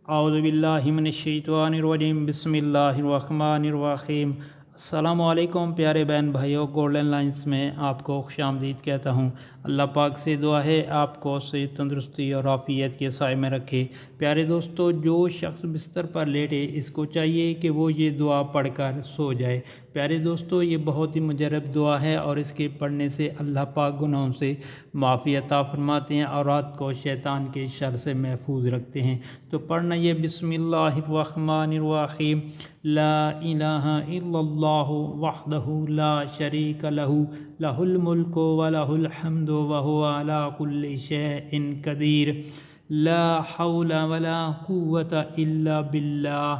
اعوذ باللہ من الشیطان الرجیم بسم اللہ الرحمن الرحیم۔ السلام علیکم پیارے بہن بھائیوں، گولڈن لائنز میں آپ کو خوش آمدید کہتا ہوں۔ اللہ پاک سے دعا ہے آپ کو صحت، تندرستی اور عافیت کے سائے میں رکھے۔ پیارے دوستو، جو شخص بستر پر لیٹے اس کو چاہیے کہ وہ یہ دعا پڑھ کر سو جائے۔ پیارے دوستو، یہ بہت ہی مجرب دعا ہے اور اس کے پڑھنے سے اللہ پاک گناہوں سے معافی عطا فرماتے ہیں اور رات کو شیطان کے شر سے محفوظ رکھتے ہیں۔ تو پڑھنا یہ بسم اللہ الرحمن الرحیم۔ لا الہ الا اللہ وحدہ لا شریک لہ، لہ الملک ولہ الحمد وہو علی کل شیء قدیر۔ لا حول ولا قوة الا باللہ،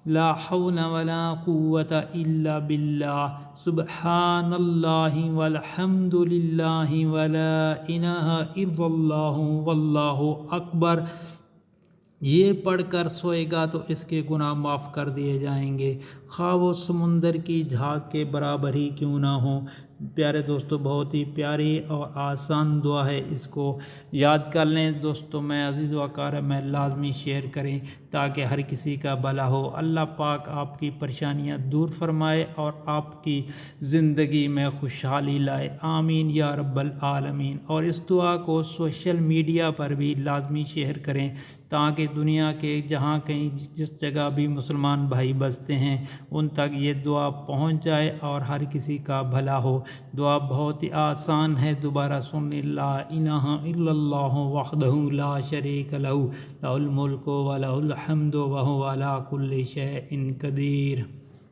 لا حول ولا قوة الا باللہ، سبحان اللہ والحمد للہ ولا الہ الا اللہ واللہ اکبر۔ یہ پڑھ کر سوئے گا تو اس کے گناہ معاف کر دیے جائیں گے، خواہ وہ سمندر کی جھاگ کے برابر ہی کیوں نہ ہوں۔ پیارے دوستو، بہت ہی پیاری اور آسان دعا ہے، اس کو یاد کر لیں۔ دوستو میں عزیز و اقارب میں لازمی شیئر کریں تاکہ ہر کسی کا بھلا ہو۔ اللہ پاک آپ کی پریشانیاں دور فرمائے اور آپ کی زندگی میں خوشحالی لائے، آمین یا رب العالمین۔ اور اس دعا کو سوشل میڈیا پر بھی لازمی شیئر کریں تاکہ دنیا کے جہاں کہیں جس جگہ بھی مسلمان بھائی بستے ہیں ان تک یہ دعا پہنچ جائے اور ہر کسی کا بھلا ہو۔ دعا بہت ہی آسان ہے، دوبارہ سن لیں۔ لا الہ الا اللہ وحدہ لا شریک لہ، لہ الملک ولہ الحمد وہو علی کل شیء قدیر۔